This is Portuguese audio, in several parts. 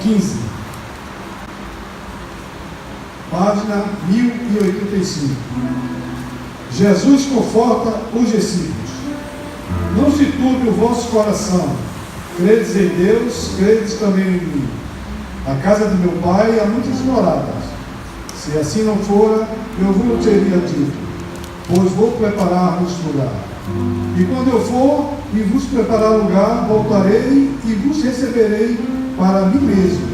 15, página 1085. Jesus conforta os discípulos. Não se turbe o vosso coração. Credes em Deus, credes também em mim. Na casa de meu Pai há muitas moradas. Se assim não fora, eu vos teria dito, pois vou preparar-vos lugar. E quando eu for e vos preparar lugar, voltarei e vos receberei para mim mesmo,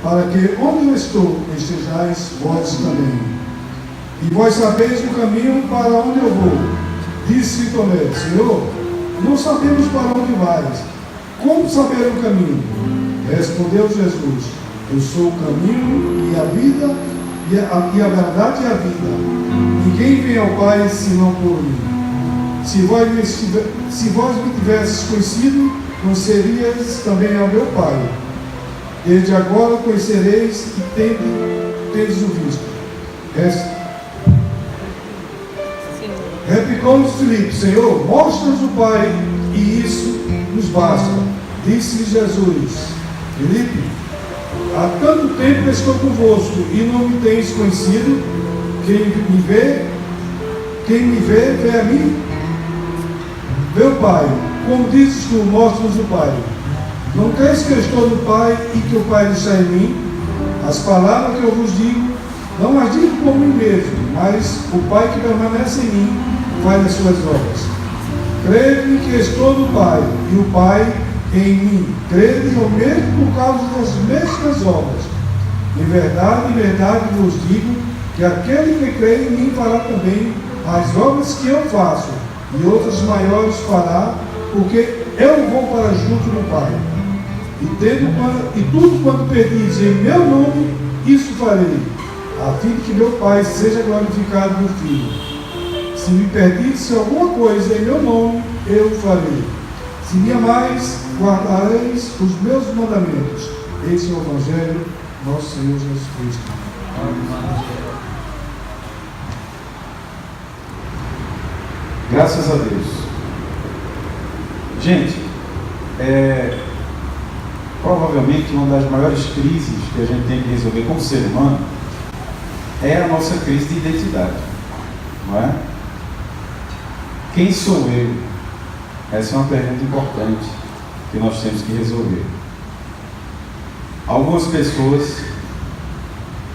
para que onde eu estou, estejais vós também. E vós sabeis o caminho para onde eu vou. Disse Tomé: Senhor, não sabemos para onde vais. Como saber o caminho? Respondeu Jesus: Eu sou o caminho e a vida, e a verdade e a vida. Ninguém vem ao Pai senão por mim. Se vós me tivesses conhecido, conhecerias também ao meu Pai. Desde agora conhecereis e tendes o visto. Replicou-lhes Filipe: Senhor, mostra-nos o Pai, e isso nos basta. Disse-lhe Jesus: Filipe, há tanto tempo estou convosco e não me tens conhecido? Quem me vê a mim. Vê o Pai. Como dizes tu, mostra-nos o Pai. Não crês que eu estou no Pai e que o Pai está em mim? As palavras que eu vos digo, não as digo por mim mesmo, mas o Pai que permanece em mim faz as suas obras. Crede-me que estou no Pai e o Pai em mim. Crede eu mesmo por causa das mesmas obras. Em verdade vos digo que aquele que crê em mim fará também as obras que eu faço, e outras maiores fará, porque eu vou para junto do Pai. E tudo quanto pedis em meu nome, isso farei, a fim de que meu Pai seja glorificado no Filho. Se me pedis alguma coisa em meu nome, eu farei. Se me amais, guardareis os meus mandamentos. Esse é o Evangelho do nosso Senhor Jesus Cristo. Graças a Deus. Gente, provavelmente uma das maiores crises que a gente tem que resolver como ser humano é a nossa crise de identidade, não é? Quem sou eu? Essa é uma pergunta importante que nós temos que resolver. Algumas pessoas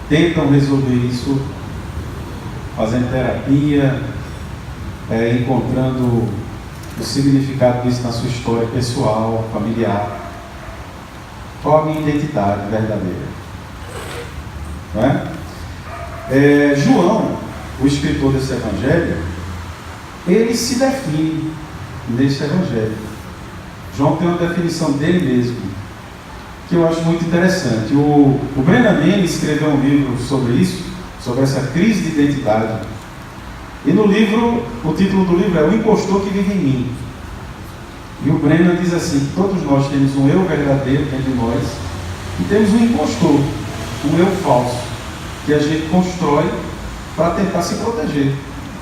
tentam resolver isso fazendo terapia, encontrando o significado disso na sua história pessoal, familiar. Qual a minha identidade verdadeira? Não é? João, o escritor desse evangelho, ele se define nesse evangelho. João tem uma definição dele mesmo, que eu acho muito interessante. O Brennan Manning escreveu um livro sobre isso, sobre essa crise de identidade. E no livro, o título do livro é O Impostor que Vive em Mim. E o Brennan diz assim, que todos nós temos um eu verdadeiro dentro de nós e temos um impostor, um eu falso, que a gente constrói para tentar se proteger,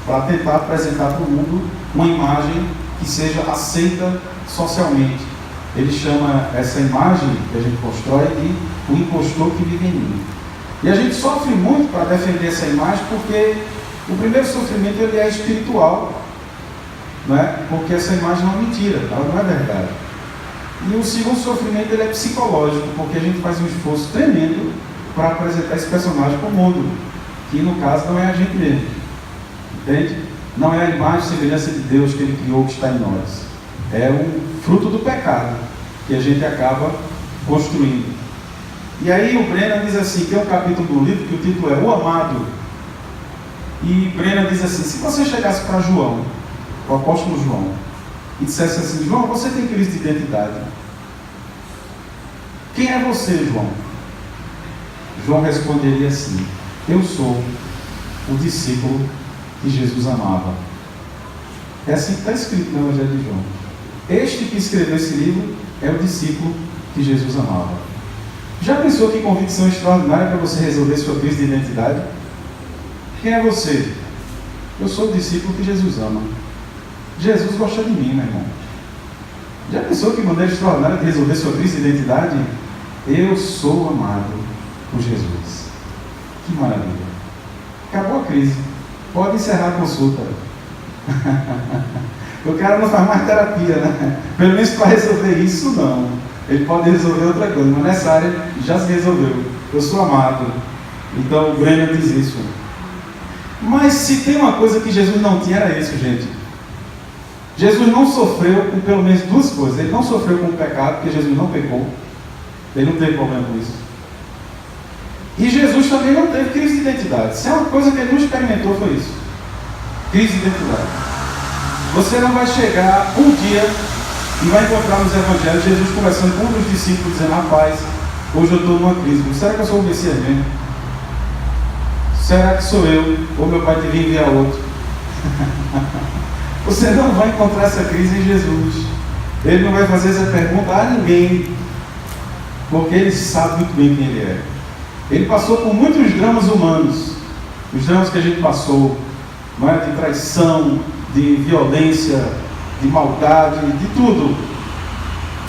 para tentar apresentar para o mundo uma imagem que seja aceita socialmente. Ele chama essa imagem que a gente constrói de o impostor que vive em mim. E a gente sofre muito para defender essa imagem, porque o primeiro sofrimento ele é espiritual, não é? Porque essa imagem é uma mentira, ela não é verdade. E o segundo sofrimento ele é psicológico, porque a gente faz um esforço tremendo para apresentar esse personagem para o mundo, que no caso não é a gente mesmo, entende? Não é a imagem e semelhança de Deus que Ele criou que está em nós, é um fruto do pecado que a gente acaba construindo. E aí o Brennan diz assim, tem um capítulo do livro que o título é O Amado, e Brennan diz assim, se você chegasse para João, o apóstolo João, e dissesse assim, João, você tem crise de identidade. Quem é você, João? João responderia assim, eu sou o discípulo que Jesus amava. É assim que está escrito no Evangelho de João. Este que escreveu esse livro é o discípulo que Jesus amava. Já pensou que convicção extraordinária para você resolver sua crise de identidade? Quem é você? Eu sou o discípulo que Jesus ama. Jesus gosta de mim, meu irmão. Já pensou que maneira extraordinária de resolver sua crise de identidade? Eu sou amado por Jesus. Que maravilha. Acabou a crise. Pode encerrar a consulta. O cara não faz mais terapia, né? Pelo menos para resolver isso, não. Ele pode resolver outra coisa, mas nessa área já se resolveu. Eu sou amado. Então o Breno diz isso. Mas se tem uma coisa que Jesus não tinha, era isso, gente. Jesus não sofreu com pelo menos duas coisas. Ele não sofreu com o pecado, porque Jesus não pecou. Ele não teve problema com isso. E Jesus também não teve crise de identidade. Se é uma coisa que ele não experimentou, foi isso. Crise de identidade. Você não vai chegar um dia e vai encontrar nos evangelhos Jesus conversando com um dos discípulos, dizendo: rapaz, hoje eu estou numa crise. Será que eu sou o Messias mesmo? Será que sou eu? Ou meu pai devia enviar outro? Você não vai encontrar essa crise em Jesus. Ele não vai fazer essa pergunta a ninguém, porque ele sabe muito bem quem ele é. Ele passou por muitos dramas humanos, os dramas que a gente passou, não é? De traição, de violência, de maldade, de tudo.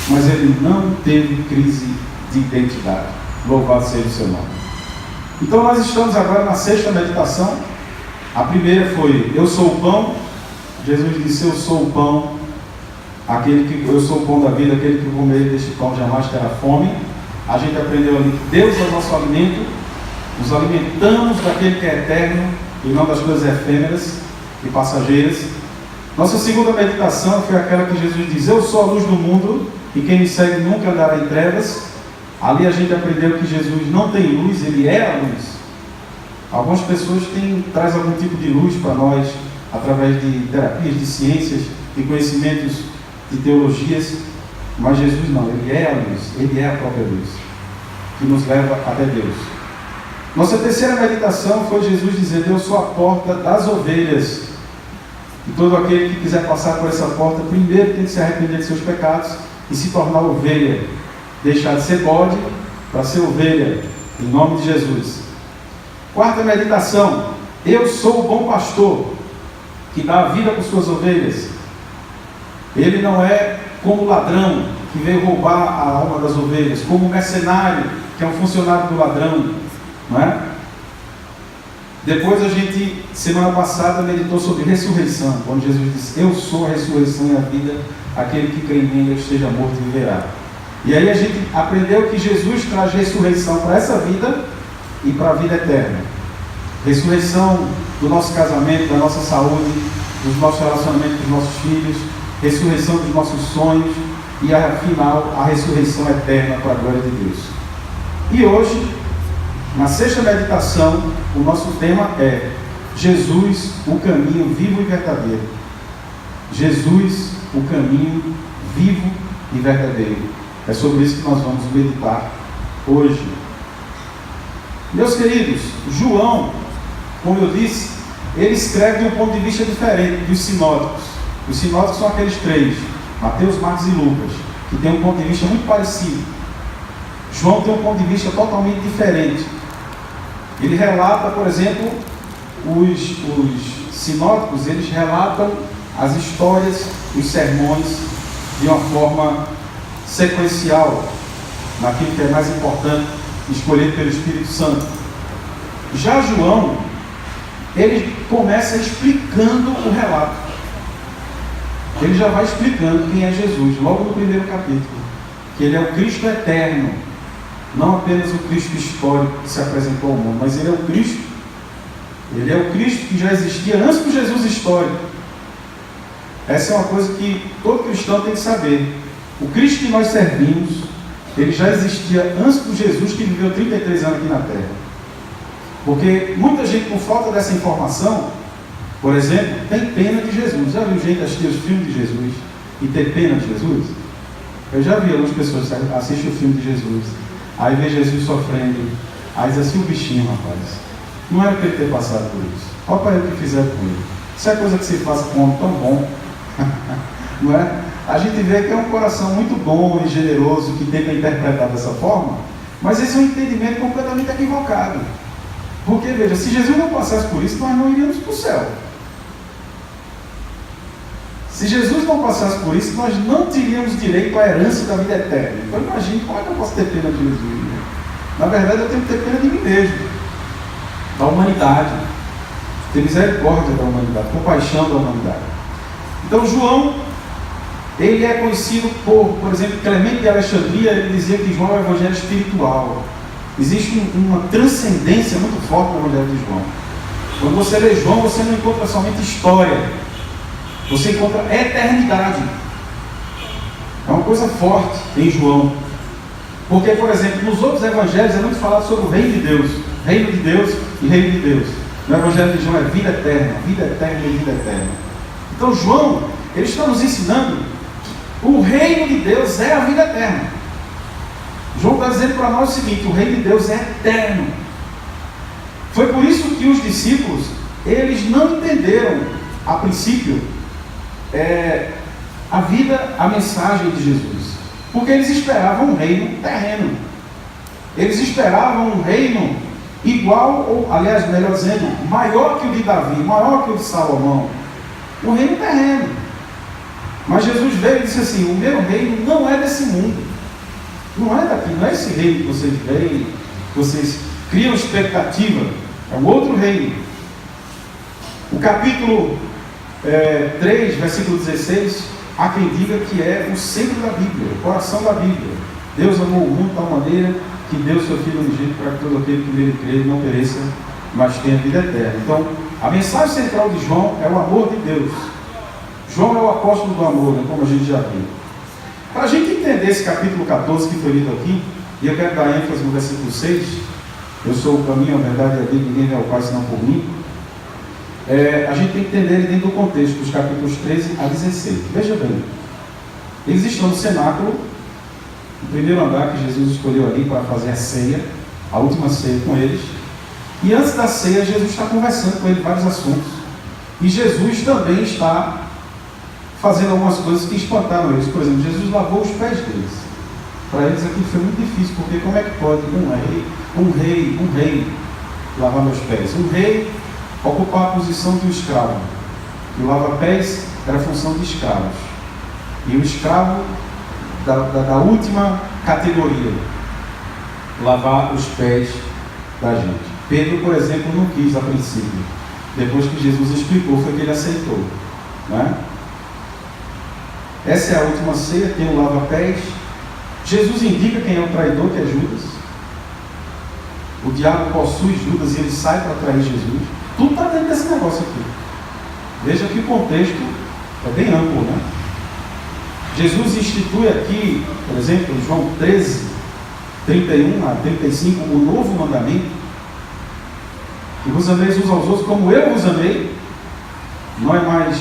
Mas ele não teve crise de identidade. Louvado seja o seu nome. Então nós estamos agora na sexta meditação. A primeira foi: eu sou o pão. Jesus disse: eu sou o pão, eu sou o pão da vida, aquele que comer deste pão jamais terá fome. A gente aprendeu ali que Deus é o nosso alimento, nos alimentamos daquele que é eterno e não das coisas efêmeras e passageiras. Nossa segunda meditação foi aquela que Jesus diz: eu sou a luz do mundo e quem me segue nunca andará em trevas. Ali a gente aprendeu que Jesus não tem luz, ele é a luz. Algumas pessoas trazem algum tipo de luz para nós, através de terapias, de ciências, de conhecimentos, de teologias, mas Jesus não, ele é a luz, ele é a própria luz, que nos leva até Deus. Nossa terceira meditação foi Jesus dizendo: eu sou a porta das ovelhas, e todo aquele que quiser passar por essa porta, primeiro tem que se arrepender de seus pecados e se tornar ovelha, deixar de ser bode para ser ovelha, em nome de Jesus. Quarta meditação: eu sou o bom pastor, que dá a vida por suas ovelhas. Ele não é como ladrão, que veio roubar a alma das ovelhas, como mercenário, que é um funcionário do ladrão, não é? Depois a gente, semana passada, meditou sobre ressurreição, quando Jesus disse: eu sou a ressurreição e a vida, aquele que crê em mim, esteja morto e viverá. E aí a gente aprendeu que Jesus traz ressurreição para essa vida e para a vida eterna. Ressurreição do nosso casamento, da nossa saúde, dos nossos relacionamentos com os nossos filhos, ressurreição dos nossos sonhos e, afinal, a ressurreição eterna para a glória de Deus. E hoje, na sexta meditação, o nosso tema é Jesus, o caminho vivo e verdadeiro. Jesus, o caminho vivo e verdadeiro. É sobre isso que nós vamos meditar hoje. Meus queridos, João, como eu disse, ele escreve de um ponto de vista diferente dos sinóticos. Os sinóticos são aqueles três: Mateus, Marcos e Lucas, que tem um ponto de vista muito parecido. João tem um ponto de vista totalmente diferente. Ele relata, por exemplo, os sinóticos, eles relatam as histórias, os sermões, de uma forma sequencial, naquilo que é mais importante, escolhido pelo Espírito Santo. Já João, ele começa explicando o relato. Ele já vai explicando quem é Jesus, logo no primeiro capítulo, que ele é o Cristo eterno, não apenas o Cristo histórico que se apresentou ao mundo, mas ele é o Cristo. Ele é o Cristo que já existia antes do Jesus histórico. Essa é uma coisa que todo cristão tem que saber. O Cristo que nós servimos, ele já existia antes do Jesus que viveu 33 anos aqui na Terra. Porque muita gente, por falta dessa informação, por exemplo, tem pena de Jesus. Já viu gente assistir os filmes de Jesus e ter pena de Jesus? Eu já vi algumas pessoas que assistem o filme de Jesus, aí vê Jesus sofrendo, aí diz assim: o bichinho, rapaz, não era para ele ter passado por isso. Olha para ele o que fizeram com ele. Isso é coisa que se faz com um homem tão bom. Não é? A gente vê que é um coração muito bom e generoso que tenta interpretar dessa forma, mas esse é um entendimento completamente equivocado. Porque, veja, se Jesus não passasse por isso, nós não iríamos para o céu. Se Jesus não passasse por isso, nós não teríamos direito à herança da vida eterna. Então imagine, como é que eu posso ter pena de Jesus? Né? Na verdade, eu tenho que ter pena de mim mesmo, da humanidade, ter misericórdia da humanidade, compaixão da humanidade. Então João, ele é conhecido por exemplo, Clemente de Alexandria, ele dizia que João é o evangelho espiritual. Existe uma transcendência muito forte no evangelho de João. Quando você lê João, você não encontra somente história, você encontra eternidade. É uma coisa forte em João. Porque, por exemplo, nos outros evangelhos é muito falado sobre o reino de Deus e reino de Deus. No evangelho de João é vida eterna e vida eterna. Então João, ele está nos ensinando que o reino de Deus é a vida eterna. João está dizendo para nós o seguinte: o reino de Deus é eterno. Foi por isso que os discípulos, eles não entenderam a princípio a mensagem de Jesus, porque eles esperavam um reino terreno. Eles esperavam um reino igual, ou aliás, melhor dizendo, maior que o de Davi, maior que o de Salomão, um reino terreno. Mas Jesus veio e disse assim: o meu reino não é desse mundo, não é daqui, não é esse reino que vocês veem, que vocês criam expectativa, é um outro reino. O capítulo 3, versículo 16, há quem diga que é o centro da Bíblia, o coração da Bíblia. Deus amou o mundo de tal maneira que deu seu Filho unigênito para que todo aquele que nele crê não pereça, mas tenha vida eterna. Então, a mensagem central de João é o amor de Deus. João é o apóstolo do amor, né, como a gente já viu. Para a gente entender esse capítulo 14 que foi lido aqui, e eu quero dar ênfase no versículo 6, eu sou o caminho, a verdade e a vida, ninguém vem ao Pai senão por mim. A gente tem que entender ele dentro do contexto dos capítulos 13 a 16. Veja bem, eles estão no cenáculo, o primeiro andar que Jesus escolheu ali para fazer a ceia, a última ceia com eles. E antes da ceia, Jesus está conversando com ele vários assuntos. E Jesus também está fazendo algumas coisas que espantaram eles. Por exemplo, Jesus lavou os pés deles. Para eles aquilo foi muito difícil, porque como é que pode um rei lavar meus pés? Um rei ocupar a posição de um escravo. E o lava-pés era a função de escravos. E o escravo da última categoria, lavar os pés da gente. Pedro, por exemplo, não quis a princípio. Depois que Jesus explicou, foi que ele aceitou. Né? Essa é a última ceia, tem o lava-pés. Jesus indica quem é o traidor, que é Judas. O diabo possui Judas e ele sai para trair Jesus. Tudo está dentro desse negócio aqui. Veja que o contexto é bem amplo, né? Jesus institui aqui, por exemplo, em João 13, 31 a 35, o novo mandamento: que vos ameis uns aos outros como eu vos amei. Não é mais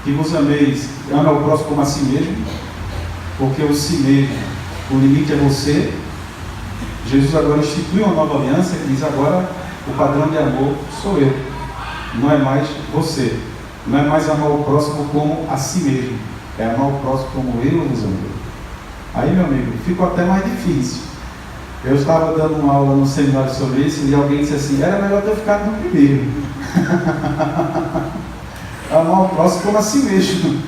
que vos ameis, ame ao próximo como a si mesmo, porque o si mesmo, o limite é você. Jesus agora institui uma nova aliança que diz: agora o padrão de amor sou eu, não é mais você, não é mais amar o próximo como a si mesmo, é amar o próximo como eu vos amei. Aí, meu amigo, ficou até mais difícil. Eu estava dando uma aula no seminário sobre isso e alguém disse assim: era melhor ter ficado no primeiro. Amar o próximo como a si mesmo,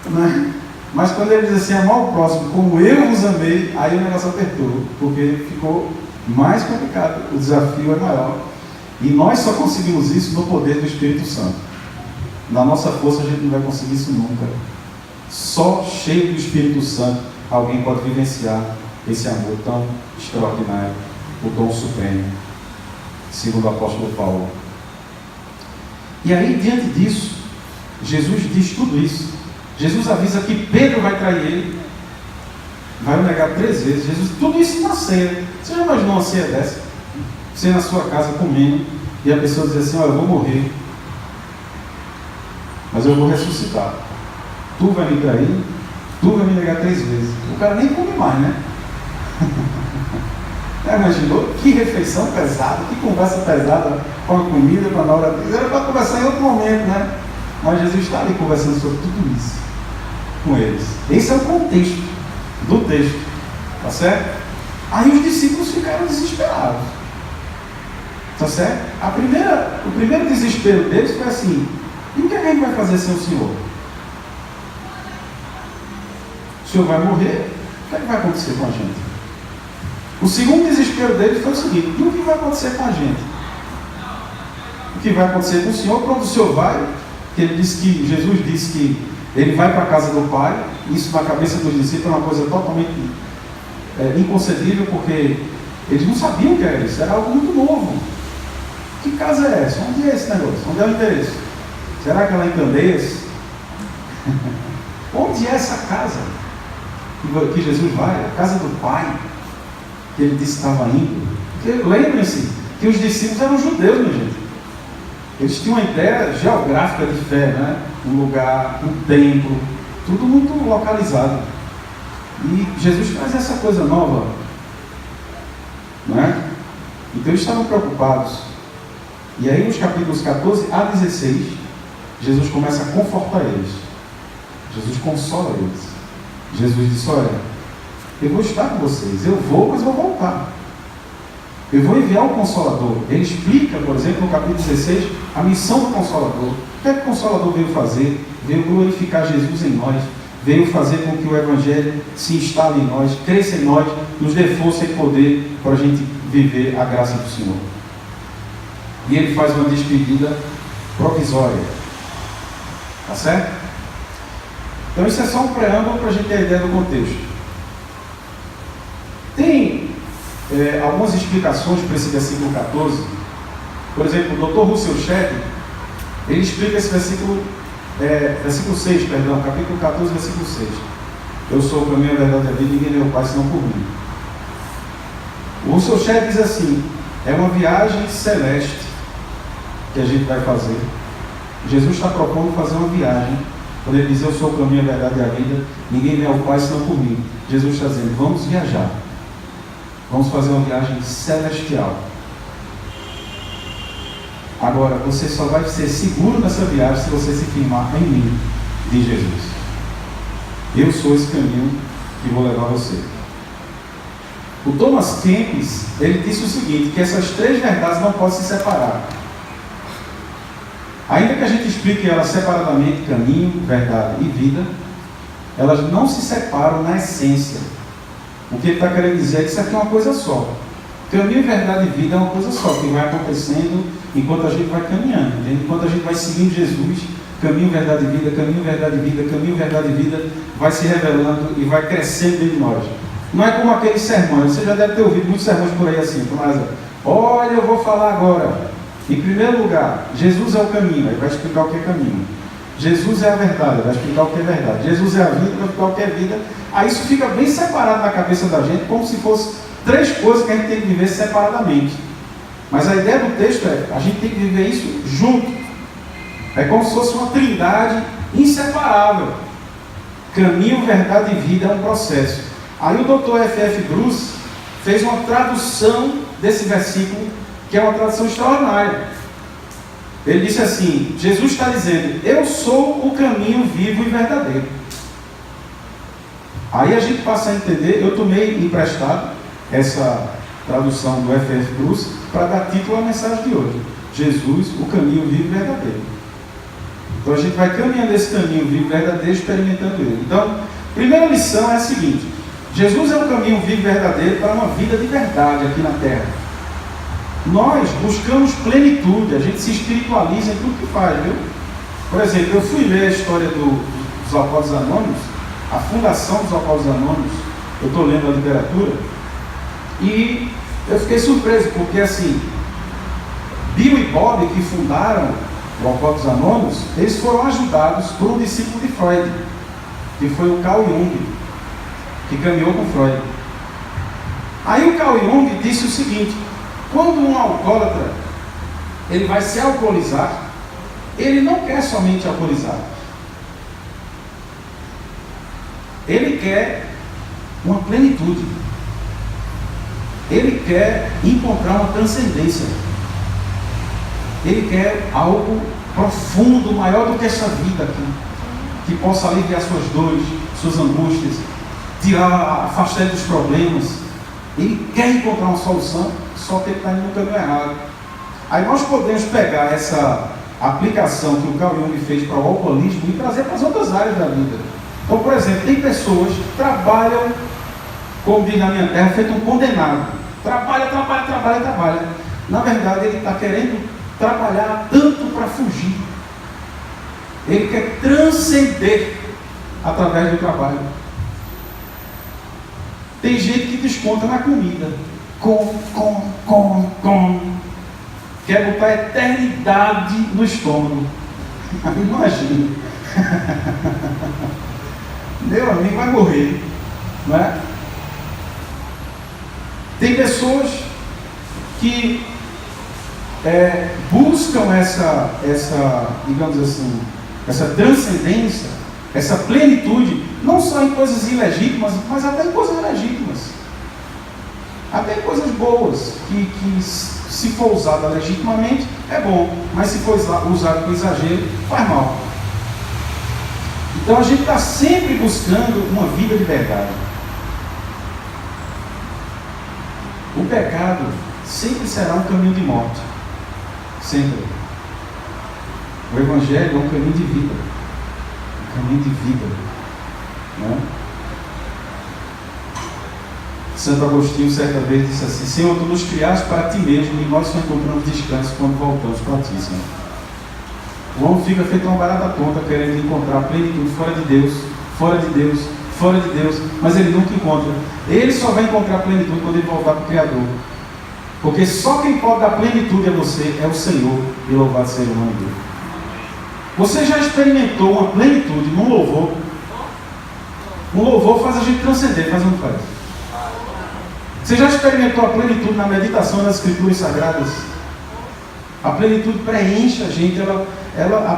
né? Mas quando ele diz assim: amar o próximo como eu vos amei, aí o negócio apertou, porque ficou mais complicado, o desafio é maior. E nós só conseguimos isso no poder do Espírito Santo. Na nossa força a gente não vai conseguir isso nunca. Só cheio do Espírito Santo alguém pode vivenciar esse amor tão extraordinário, o dom supremo, segundo o apóstolo Paulo. E aí, diante disso, Jesus diz tudo isso. Jesus avisa que Pedro vai trair ele, vai o negar 3 vezes. Jesus, tudo isso na ceia. Você já imaginou uma ceia dessa? Você na sua casa comendo e a pessoa diz assim: olha, eu vou morrer, mas eu vou ressuscitar. Tu vai me trair, tu vai me negar 3 vezes. O cara nem come mais, né? Imaginou? Que refeição pesada, que conversa pesada com a comida para na hora dele. Era para conversar em outro momento, né? Mas Jesus está ali conversando sobre tudo isso com eles. Esse é o contexto do texto, tá certo? Aí os discípulos ficaram desesperados, tá certo? O primeiro desespero deles foi assim: e o que a gente vai fazer sem o Senhor? o senhor vai morrer, o que é que vai acontecer com a gente? O segundo desespero dele foi o seguinte: e o que vai acontecer com a gente? O que vai acontecer com o senhor? Para onde o senhor vai? Que ele disse que, Jesus disse que ele vai para a casa do Pai. Isso na cabeça dos discípulos é uma coisa totalmente inconcebível, porque eles não sabiam o que era isso, era algo muito novo. Que casa é essa? Onde é esse negócio? Onde é o endereço? Será que ela é em Candeias? Onde é essa casa que Jesus vai? A casa do Pai, que ele disse que estava indo. Lembrem-se que os discípulos eram judeus, minha gente. Eles tinham uma ideia geográfica de fé, né? Um lugar, um templo, tudo muito localizado. E Jesus traz essa coisa nova, né? Então eles estavam preocupados. E aí nos capítulos 14 a 16, Jesus começa a confortar eles. Jesus consola eles. Jesus disse: olha, eu vou estar com vocês, eu vou, mas vou voltar. Eu vou enviar o Consolador. Ele explica, por exemplo, no capítulo 16, a missão do Consolador. O que é que o Consolador veio fazer? Veio glorificar Jesus em nós, veio fazer com que o Evangelho se instale em nós, cresça em nós, nos dê força e poder para a gente viver a graça do Senhor. E ele faz uma despedida provisória. Tá certo? Então isso é só um preâmbulo para a gente ter a ideia do contexto. Tem algumas explicações para esse versículo 14. Por exemplo, o Dr. Russell Shedd, ele explica esse versículo 6, perdão, capítulo 14, versículo 6. Eu sou o caminho, a verdade e a vida, ninguém é o Pai senão por mim. O Russell Shedd diz assim: é uma viagem celeste que a gente vai fazer. Jesus está propondo fazer uma viagem. Quando ele diz: eu sou o caminho, a verdade e a vida, ninguém é o Pai senão por mim. Jesus está dizendo: vamos viajar. Vamos fazer uma viagem celestial. Agora, você só vai ser seguro nessa viagem se você se firmar em mim, diz Jesus. Eu sou esse caminho que vou levar você. O Thomas Kempis, ele disse o seguinte, que essas três verdades não podem se separar. Ainda que a gente explique elas separadamente, caminho, verdade e vida, elas não se separam na essência. O que ele está querendo dizer é que isso aqui é uma coisa só. Caminho, verdade e vida é uma coisa só, que vai acontecendo enquanto a gente vai caminhando, entende? Enquanto a gente vai seguindo Jesus, caminho, verdade e vida, caminho, verdade e vida, caminho, verdade e vida, vai se revelando e vai crescendo dentro de nós. Não é como aqueles sermões, você já deve ter ouvido muitos sermões por aí assim, olha, eu vou falar agora. Em primeiro lugar, Jesus é o caminho, aí vai explicar o que é caminho. Jesus é a verdade, vai explicar o que é verdade. Jesus é a vida, vai explicar o que é vida. Aí isso fica bem separado na cabeça da gente, como se fosse três coisas que a gente tem que viver separadamente. Mas a ideia do texto é, a gente tem que viver isso junto. É como se fosse uma trindade inseparável. Caminho, verdade e vida é um processo. Aí o Dr. F.F. Bruce fez uma tradução desse versículo, que é uma tradução extraordinária. Ele disse assim: Jesus está dizendo, eu sou o caminho vivo e verdadeiro. Aí a gente passa a entender, eu tomei emprestado essa tradução do F.F. Bruce para dar título à mensagem de hoje. Jesus, o caminho vivo e verdadeiro. Então a gente vai caminhando esse caminho vivo e verdadeiro, experimentando ele. Então, a primeira lição é a seguinte: Jesus é o caminho vivo e verdadeiro para uma vida de verdade aqui na Terra. Nós buscamos plenitude, a gente se espiritualiza em tudo que faz, viu? Por exemplo, eu fui ler a história dos Alcoólicos Anônimos, a fundação dos Alcoólicos Anônimos, eu estou lendo a literatura, e eu fiquei surpreso, porque assim, Bill e Bob, que fundaram o Alcoólicos Anônimos, eles foram ajudados por um discípulo de Freud, que foi o Carl Jung, que caminhou com Freud. Aí o Carl Jung disse o seguinte: quando um alcoólatra ele vai se alcoolizar, ele não quer somente alcoolizar, ele quer uma plenitude, ele quer encontrar uma transcendência, ele quer algo profundo, maior do que essa vida aqui, que possa aliviar suas dores, suas angústias, afastar ele dos problemas. Ele quer encontrar uma solução, só que ele está indo no caminho errado. Aí nós podemos pegar essa aplicação que o Carl Jung fez para o alcoolismo e trazer para as outras áreas da vida. Então, por exemplo, tem pessoas que trabalham, como diz na minha terra, feito um condenado. Trabalha. Na verdade, ele está querendo trabalhar tanto para fugir. Ele quer transcender através do trabalho. Tem gente que desconta na comida. Quer botar a eternidade no estômago. Imagina. Meu amigo vai morrer. Não é? Tem pessoas que buscam essa, digamos assim, essa transcendência, essa plenitude, não só em coisas ilegítimas, mas até em coisas legítimas. Até em coisas boas, que se for usada legitimamente, é bom, mas se for usado com exagero, faz mal. Então a gente está sempre buscando uma vida de verdade. O pecado sempre será um caminho de morte. Sempre. O Evangelho é um caminho de vida. Um caminho de vida. Não é? Santo Agostinho certa vez disse assim: Senhor, tu nos criaste para ti mesmo e nós só encontramos descanso quando voltamos para ti, Senhor. O homem fica feito uma barata tonta querendo encontrar plenitude fora de Deus, mas ele nunca encontra. Ele só vai encontrar plenitude quando ele voltar para o Criador. Porque só quem pode dar plenitude a você é o Senhor, e louvado seja o nome dele. Você já experimentou uma plenitude num louvor? Um louvor faz a gente transcender, faz ou não faz? Você já experimentou a plenitude na meditação das Escrituras Sagradas? A plenitude preenche a gente, a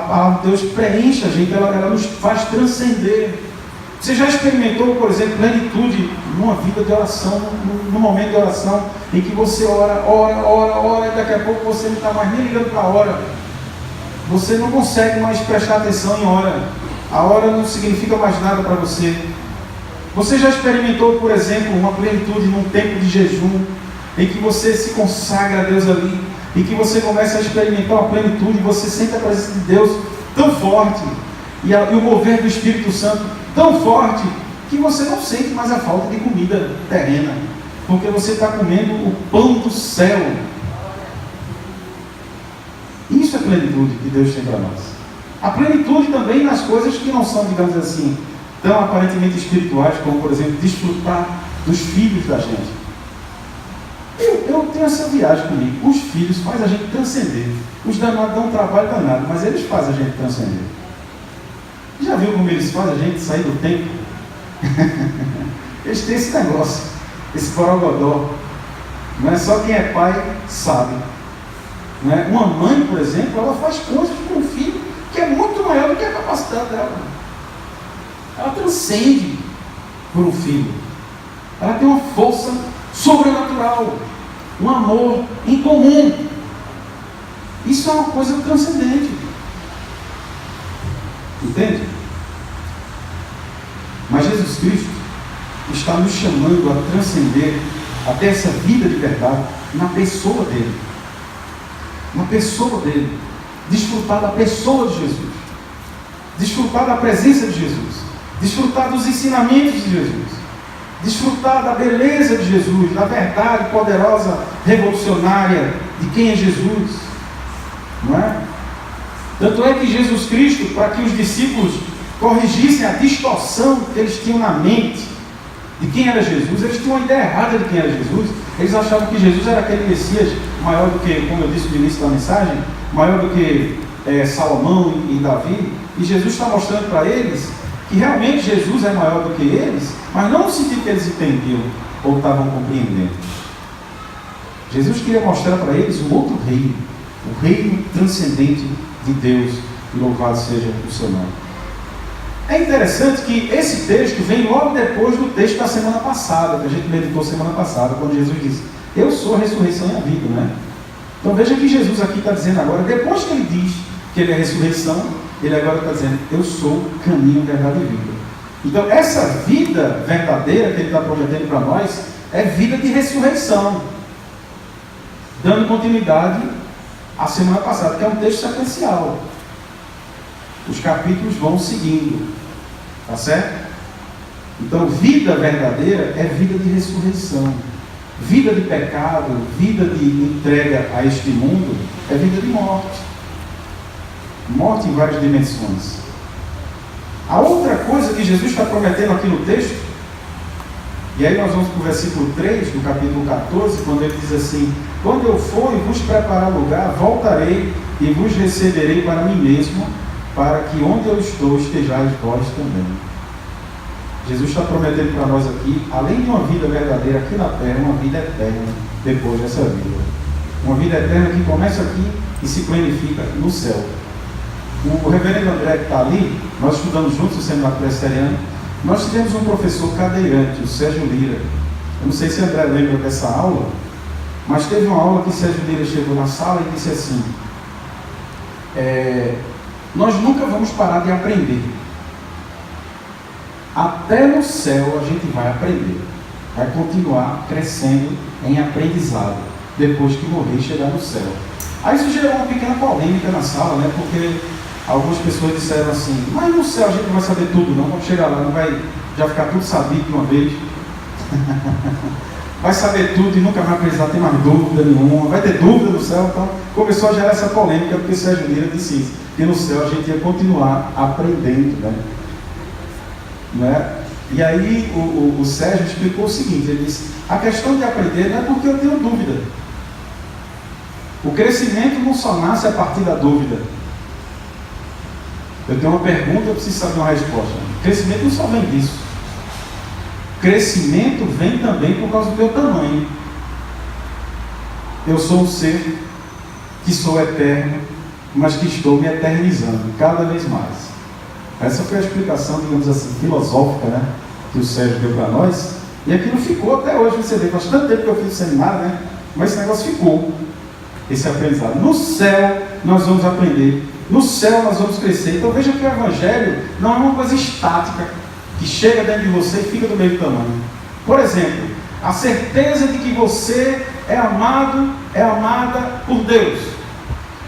palavra de Deus preenche a gente, ela nos faz transcender. Você já experimentou, por exemplo, plenitude numa vida de oração, num momento de oração, em que você ora, e daqui a pouco você não está mais nem ligando para a hora. Você não consegue mais prestar atenção em hora. A hora não significa mais nada para você. Você já experimentou, por exemplo, uma plenitude num tempo de jejum, em que você se consagra a Deus ali, e que você começa a experimentar uma plenitude, e você sente a presença de Deus tão forte, e o mover do Espírito Santo tão forte, que você não sente mais a falta de comida terrena, porque você está comendo o pão do céu. Isso é plenitude que Deus tem para nós. A plenitude também nas coisas que não são, digamos assim, tão aparentemente espirituais, como, por exemplo, desfrutar dos filhos da gente. Eu tenho essa viagem comigo. Os filhos fazem a gente transcender. Os danados dão um trabalho danado, mas eles fazem a gente transcender. Já viu como eles fazem a gente sair do tempo? Eles têm esse negócio, esse borogodó. Não é só quem é pai sabe. Não é? Uma mãe, por exemplo, ela faz coisas com um filho que é muito maior do que a capacidade dela. Ela transcende por um filho. Ela tem uma força sobrenatural, um amor incomum. Isso é uma coisa transcendente. Entende? Mas Jesus Cristo está nos chamando a transcender até essa vida de verdade na pessoa dele. Na pessoa dele. Desfrutar da pessoa de Jesus. Desfrutar da presença de Jesus. Desfrutar dos ensinamentos de Jesus. Desfrutar da beleza de Jesus, da verdade poderosa, revolucionária de quem é Jesus. Não é? Tanto é que Jesus Cristo, para que os discípulos corrigissem a distorção que eles tinham na mente de quem era Jesus, eles tinham uma ideia errada de quem era Jesus. Eles achavam que Jesus era aquele Messias maior do que, como eu disse no início da mensagem, maior do que Salomão e Davi. E Jesus está mostrando para eles que realmente Jesus é maior do que eles, mas não no sentido que eles entendiam ou estavam compreendendo. Jesus queria mostrar para eles um outro reino, o reino transcendente de Deus, e louvado seja o seu nome. É interessante que esse texto vem logo depois do texto da semana passada, que a gente meditou semana passada, quando Jesus disse: eu sou a ressurreição e a vida, né? Então veja que Jesus aqui está dizendo agora, depois que ele diz que ele é a ressurreição, ele agora está dizendo: eu sou o caminho, verdade e vida. Então essa vida verdadeira que ele está prometendo para nós é vida de ressurreição, dando continuidade à semana passada, que é um texto sequencial. Os capítulos vão seguindo, tá certo? Então, vida verdadeira é vida de ressurreição. Vida de pecado, vida de entrega a este mundo, é vida de morte. Morte em várias dimensões. A outra coisa que Jesus está prometendo aqui no texto, e aí nós vamos para o versículo 3 do capítulo 14, quando ele diz assim: quando eu for e vos preparar lugar, voltarei e vos receberei para mim mesmo, para que onde eu estou estejais vós também. Jesus está prometendo para nós aqui, além de uma vida verdadeira aqui na terra, uma vida eterna depois dessa vida. Uma vida eterna que começa aqui e se planifica no céu. O reverendo André que está ali, nós estudamos juntos o seminário presbiteriano, nós tivemos um professor cadeirante, o Sérgio Lira. Eu não sei se o André lembra dessa aula, mas teve uma aula que o Sérgio Lira chegou na sala e disse assim: nós nunca vamos parar de aprender. Até no céu a gente vai aprender, vai continuar crescendo em aprendizado, depois que morrer e chegar no céu. Aí isso gerou uma pequena polêmica na sala, né? Porque algumas pessoas disseram assim: mas no céu a gente não vai saber tudo não, quando chegar lá não vai já ficar tudo sabido de uma vez. Vai saber tudo e nunca vai precisar ter mais dúvida nenhuma, vai ter dúvida no céu. Então começou a gerar essa polêmica, porque Sérgio Lira disse isso, que no céu a gente ia continuar aprendendo, né? E aí o Sérgio explicou o seguinte, ele disse: a questão de aprender não é porque eu tenho dúvida. O crescimento não só nasce a partir da dúvida. Eu tenho uma pergunta, eu preciso saber uma resposta. O crescimento não só vem disso. O crescimento vem também por causa do teu tamanho. Eu sou um ser que sou eterno, mas que estou me eternizando cada vez mais. Essa foi a explicação, digamos assim, filosófica, né, que o Sérgio deu para nós. E aquilo ficou até hoje. Você vê, faz tanto tempo que eu fiz o seminário, né? Mas esse negócio ficou, esse aprendizado. No céu nós vamos aprender, no céu nós vamos crescer. Então veja que o Evangelho não é uma coisa estática, que chega dentro de você e fica do mesmo tamanho. Por exemplo, a certeza de que você é amado, é amada por Deus.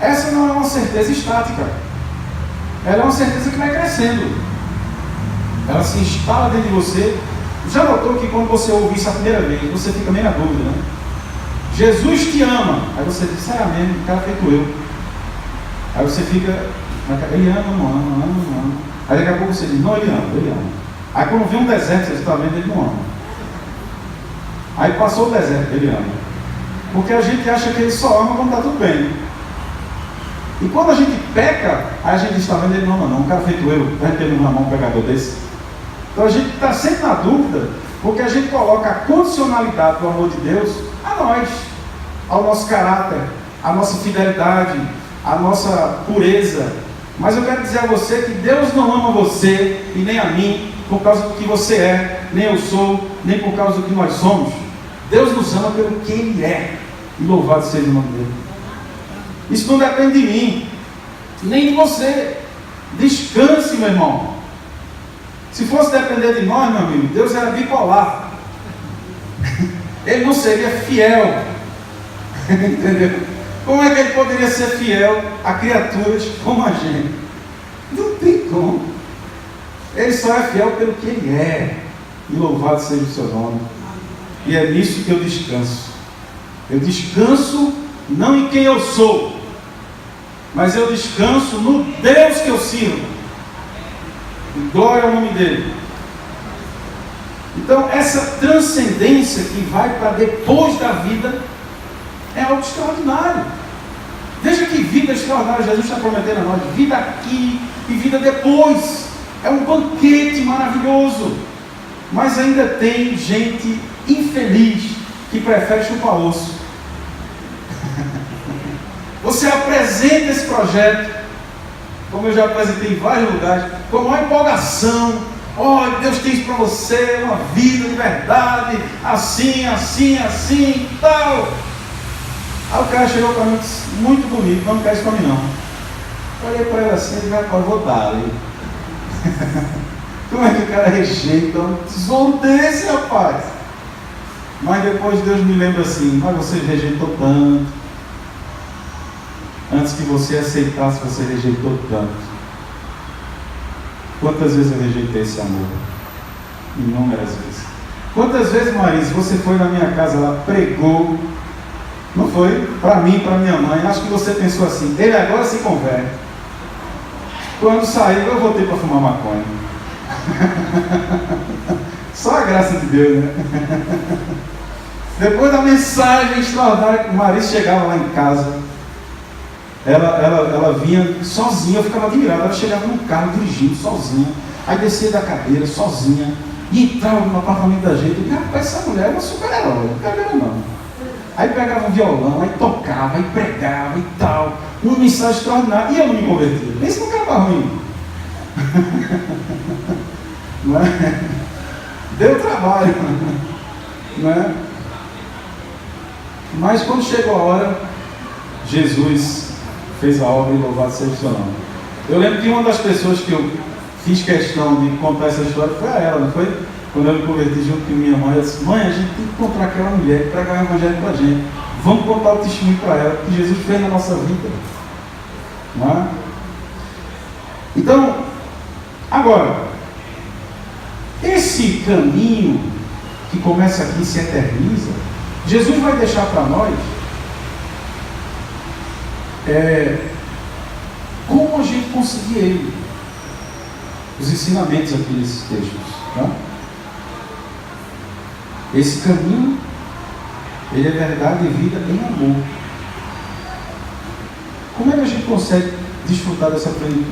Essa não é uma certeza estática. Ela é uma certeza que vai crescendo. Ela se instala dentro de você. Já notou que quando você ouve isso a primeira vez, você fica meio na dúvida, né? Jesus te ama. Aí você diz: será mesmo? O cara feito eu. Aí você fica: ele ama, não ama. Aí daqui a pouco você diz: não, ele ama. Aí quando vem um deserto, você está vendo, ele não ama. Aí passou o deserto, ele ama. Porque a gente acha que ele só ama quando está tudo bem. E quando a gente peca, aí a gente está vendo, ele não ama não, um cara feito eu, a gente teve na mão um pecador desse. Então a gente está sempre na dúvida, porque a gente coloca a condicionalidade do amor de Deus a nós, ao nosso caráter, à nossa fidelidade, à nossa pureza. Mas eu quero dizer a você que Deus não ama você e nem a mim por causa do que você é, nem eu sou, nem por causa do que nós somos. Deus nos ama pelo que Ele é, e louvado seja o nome dele. Isso não depende de mim, nem de você. Descanse, meu irmão. Se fosse depender de nós, meu amigo, Deus era bipolar. Ele não seria fiel. Entendeu? Como é que ele poderia ser fiel a criaturas como a gente? Não tem como. Ele só é fiel pelo que ele é. E louvado seja o seu nome. E é nisso que eu descanso. Eu descanso não em quem eu sou, mas eu descanso no Deus que eu sirvo. E glória ao nome dele. Então essa transcendência que vai para depois da vida é algo extraordinário. Veja que vida extraordinária Jesus está prometendo a nós. Vida aqui e vida depois. É um banquete maravilhoso. Mas ainda tem gente infeliz que prefere chupar osso. Você apresenta esse projeto, como eu já apresentei em vários lugares, com uma empolgação. Olha, Deus tem isso para você, uma vida de verdade, assim, tal. Aí o cara chegou para mim e disse: muito bonito, não quer isso para mim não. Eu olhei para ele assim e disse: eu vou dar ali. Como é que o cara rejeita um tesouro desse, rapaz? Mas depois Deus me lembra assim: mas você rejeitou tanto. Antes que você aceitasse, você rejeitou tanto. Quantas vezes eu rejeitei esse amor? Inúmeras vezes. Quantas vezes, Marisa, você foi na minha casa lá, pregou, não foi? Para mim, para minha mãe, acho que você pensou assim, ele agora se converte. Quando saiu, eu voltei para fumar maconha. Só a graça de Deus, né? Depois da mensagem extraordinária, Marisa chegava lá em casa, ela vinha sozinha, eu ficava admirado, ela chegava no carro dirigindo sozinha, aí descia da cadeira sozinha, e entrava no apartamento da gente, eu disse, rapaz, essa mulher é uma super-herói, não pegava não. Aí pegava um violão, aí tocava, aí pregava e tal, uma mensagem extraordinária, e eu não me convertia, pensa no cara ruim. Não é? Deu trabalho, não é? Mas quando chegou a hora, Jesus fez a obra e louvado seja o seu nome. Eu lembro que uma das pessoas que eu fiz questão de contar essa história foi a ela, não foi? Quando eu me converti junto com minha mãe, eu disse, mãe, a gente tem que encontrar aquela mulher que pregar o evangelho pra gente. Vamos contar o testemunho para ela, que Jesus fez na nossa vida. Não é? Então, agora, esse caminho que começa aqui e se eterniza, Jesus vai deixar para nós como a gente conseguir ele. Os ensinamentos aqui nesses textos. Tá? Esse caminho, ele é verdade e vida em amor. Como é que a gente consegue desfrutar dessa plenitude?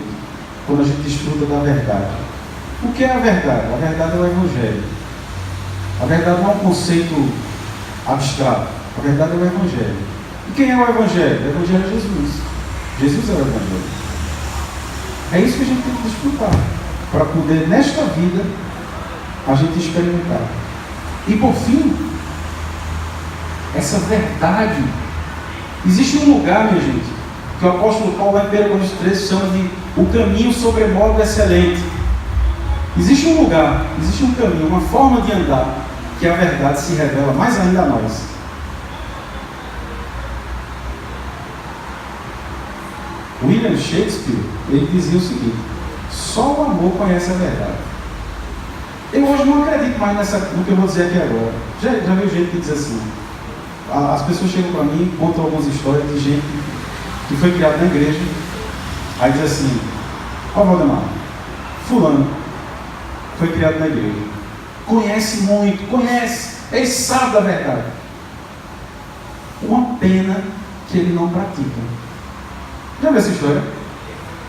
Quando a gente desfruta da verdade. O que é a verdade? A verdade é o Evangelho. A verdade não é um conceito abstrato. A verdade é o Evangelho. E quem é o Evangelho? O Evangelho é Jesus. Jesus é o Evangelho. É isso que a gente tem que desfrutar. Para poder, nesta vida, a gente experimentar. E por fim, essa verdade. Existe um lugar, minha gente, que o apóstolo Paulo, lá em 1 Coríntios 13, chama de o caminho sobremodo excelente. Existe um lugar, existe um caminho, uma forma de andar, que a verdade se revela mais ainda a nós. William Shakespeare, ele dizia o seguinte: só o amor conhece a verdade. Eu hoje não acredito mais no que eu vou dizer aqui agora. Já viu gente que diz assim, as pessoas chegam para mim e contam algumas histórias de gente que foi criada na igreja, aí diz assim, ó Valdemar, fulano foi criado na igreja, conhece muito, ele sabe da verdade. Uma pena que ele não pratica. Já viu essa história?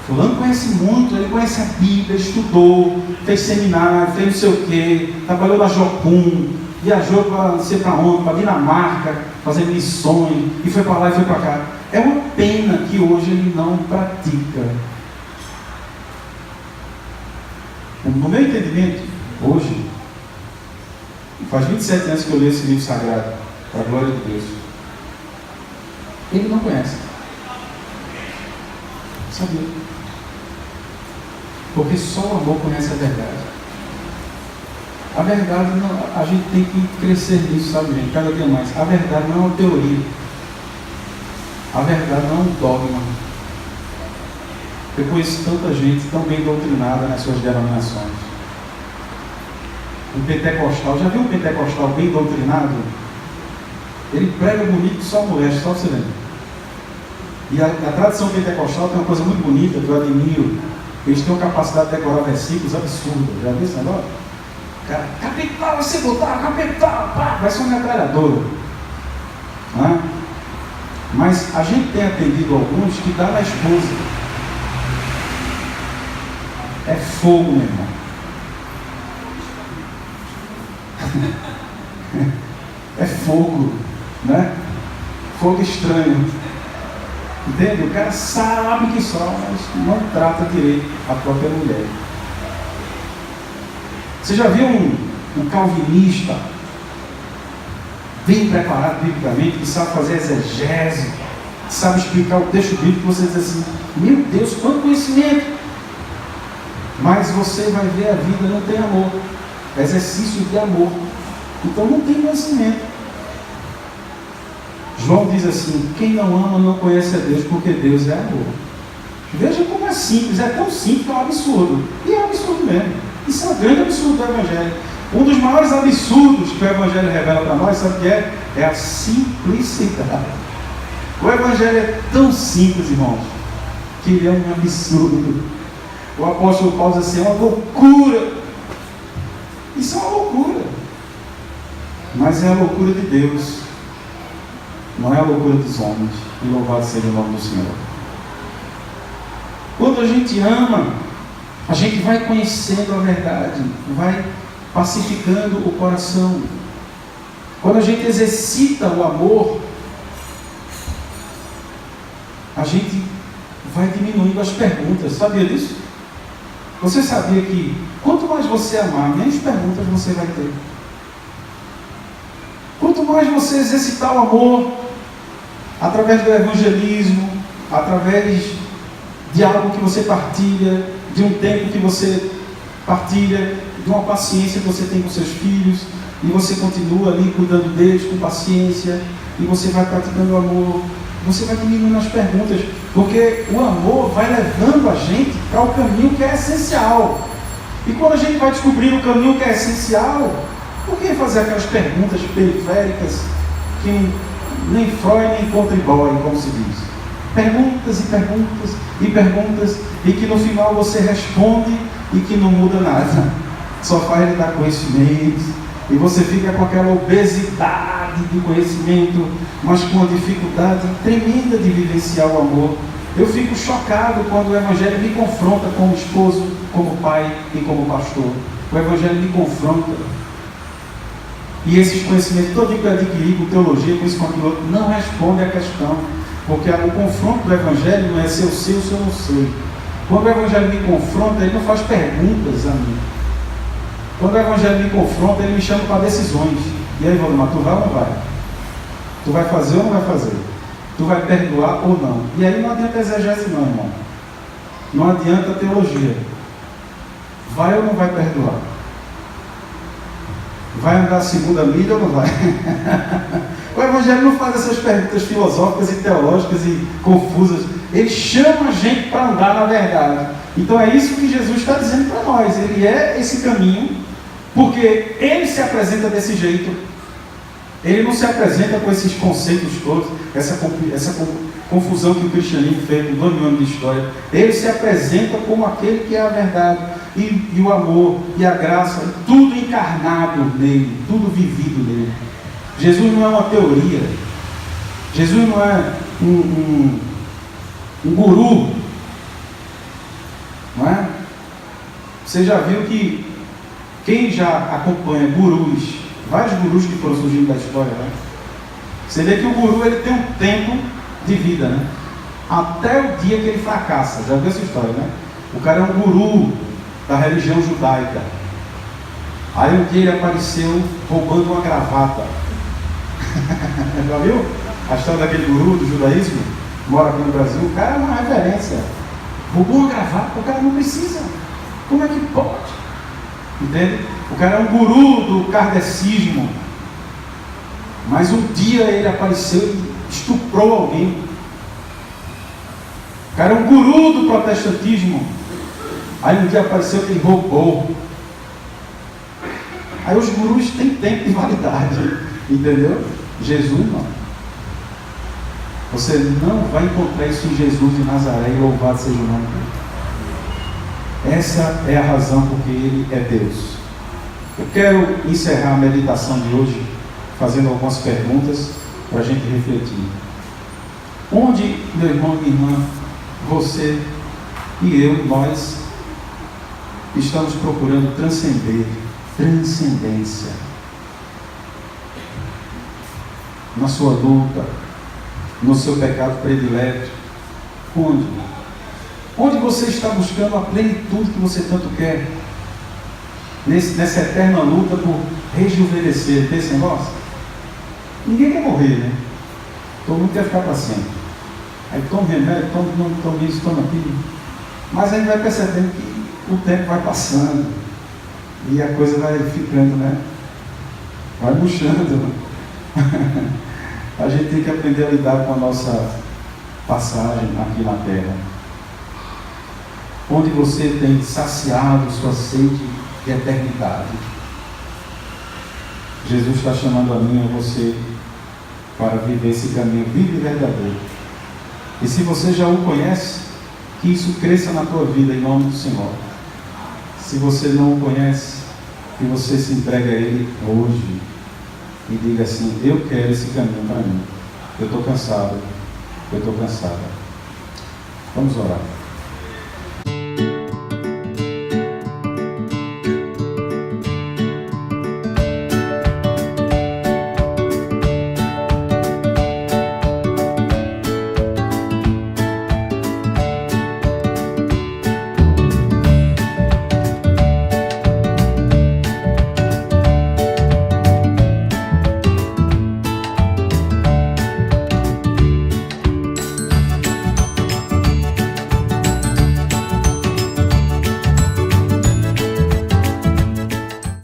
Fulano conhece muito, ele conhece a Bíblia, estudou, fez seminário, fez não sei o quê, trabalhou na Jocum, viajou para não sei para onde, para Dinamarca, fazer missões, e foi para lá e foi para cá. É uma pena que hoje ele não pratica. No meu entendimento, hoje, faz 27 anos que eu leio esse livro sagrado, para a glória de Deus. Ele não conhece. Sabia? Porque só o amor conhece a verdade. A verdade, não, a gente tem que crescer nisso, sabe, gente? Cada dia mais. A verdade não é uma teoria. A verdade não é um dogma. Eu conheço tanta gente tão bem doutrinada nas suas denominações. Um pentecostal, já viu um pentecostal bem doutrinado? Ele prega bonito, só molesta, só você vê. E a tradição pentecostal tem uma coisa muito bonita que eu admiro. Eles têm uma capacidade de decorar versículos absurda. Já viu esse negócio? Cara, capital, você botar, capital, pá, vai ser uma metralhadora. Mas a gente tem atendido alguns que dá na esposa. É fogo, meu irmão. É fogo, né? Fogo estranho. Entende? O cara sabe que só, mas não trata direito a própria mulher. Você já viu um calvinista bem preparado biblicamente, que sabe fazer exegese, que sabe explicar o texto bíblico, você diz assim, meu Deus, quanto conhecimento! Mas você vai ver a vida não tem amor, exercício de amor, então não tem conhecimento. João diz assim, quem não ama não conhece a Deus, porque Deus é amor. Veja como é simples, é tão simples que é um absurdo. E é um absurdo mesmo. Isso é um grande absurdo do Evangelho. Um dos maiores absurdos que o Evangelho revela para nós, sabe o que é? É a simplicidade. O Evangelho é tão simples, irmãos, que ele é um absurdo. O apóstolo Paulo diz assim, é uma loucura. Isso é uma loucura. Mas é a loucura de Deus. Não é a loucura dos homens. E louvado seja o nome do Senhor. Quando a gente ama, a gente vai conhecendo a verdade, vai pacificando o coração. Quando a gente exercita o amor, a gente vai diminuindo as perguntas. Sabia disso? Você sabia que quanto mais você amar, menos perguntas você vai ter. Quanto mais você exercitar o amor, através do evangelismo, através de algo que você partilha, de um tempo que você partilha, de uma paciência que você tem com seus filhos, e você continua ali cuidando deles com paciência, e você vai praticando o amor, você vai diminuindo as perguntas, porque o amor vai levando a gente para o caminho que é essencial. E quando a gente vai descobrir o caminho que é essencial, por que fazer aquelas perguntas periféricas que nem Freud nem contribuem, como se diz? Perguntas e perguntas e perguntas, e que no final você responde e que não muda nada, só faz lhe dar conhecimentos, e você fica com aquela obesidade de conhecimento, mas com uma dificuldade tremenda de vivenciar o amor. Eu fico chocado quando o Evangelho me confronta como esposo, como pai e como pastor. O Evangelho me confronta. E esses conhecimentos todos que eu adquiri com teologia, com isso, com aquilo outro, não responde à questão. Porque o confronto do Evangelho não é se eu sei ou se eu não sei. Quando o Evangelho me confronta, ele não faz perguntas a mim. Quando o Evangelho me confronta, ele me chama para decisões. E aí, Valdemar, tu vai ou não vai? Tu vai fazer ou não vai fazer? Tu vai perdoar ou não? E aí não adianta exegese não, irmão. Não adianta teologia. Vai ou não vai perdoar? Vai andar a segunda milha ou não vai? O Evangelho não faz essas perguntas filosóficas e teológicas e confusas. Ele chama a gente para andar na verdade. Então é isso que Jesus está dizendo para nós. Ele é esse caminho, porque ele se apresenta desse jeito. Ele não se apresenta com esses conceitos todos, essa confusão que o cristianismo fez com 2.000 anos de história. Ele se apresenta como aquele que é a verdade, e o amor, e a graça, tudo encarnado nele, tudo vivido nele. Jesus não é uma teoria. Jesus não é um guru. Não é? Você já viu que quem já acompanha gurus, vários gurus que foram surgindo da história, né? Você vê que o guru ele tem um tempo de vida, né? Até o dia que ele fracassa. Já viu essa história, né? O cara é um guru da religião judaica. Aí um dia ele apareceu roubando uma gravata. Já viu a história daquele guru do judaísmo? Mora aqui no Brasil. O cara é uma referência. Roubou uma gravata, o cara não precisa. Como é que pode? Entende? O cara é um guru do kardecismo. Mas um dia ele apareceu e estuprou alguém. O cara é um guru do protestantismo. Aí um dia apareceu que ele roubou. Aí os gurus têm tempo de validade. Entendeu? Jesus não. Você não vai encontrar isso em Jesus de Nazaré, e louvado seja o nome dele. Essa é a razão porque ele é Deus. Eu quero encerrar a meditação de hoje fazendo algumas perguntas para a gente refletir. Onde, meu irmão e minha irmã, você e eu, nós estamos procurando transcender, transcendência na sua luta, no seu pecado predileto? Onde? Onde você está buscando a plenitude que você tanto quer? Nessa eterna luta por rejuvenescer. Tem esse negócio? Ninguém quer morrer, né? Todo mundo quer ficar para sempre. Aí toma remédio, toma isso, toma aquilo. Mas a gente vai percebendo que o tempo vai passando. E a coisa vai ficando, né? Vai murchando. A gente tem que aprender a lidar com a nossa passagem aqui na Terra. Onde você tem saciado sua sede de eternidade? Jesus está chamando a mim e a você para viver esse caminho vivo e verdadeiro. E se você já o conhece, que isso cresça na tua vida em nome do Senhor. Se você não o conhece, que você se entregue a Ele hoje e diga assim: eu quero esse caminho para mim. Eu estou cansado, eu estou cansada. Vamos orar.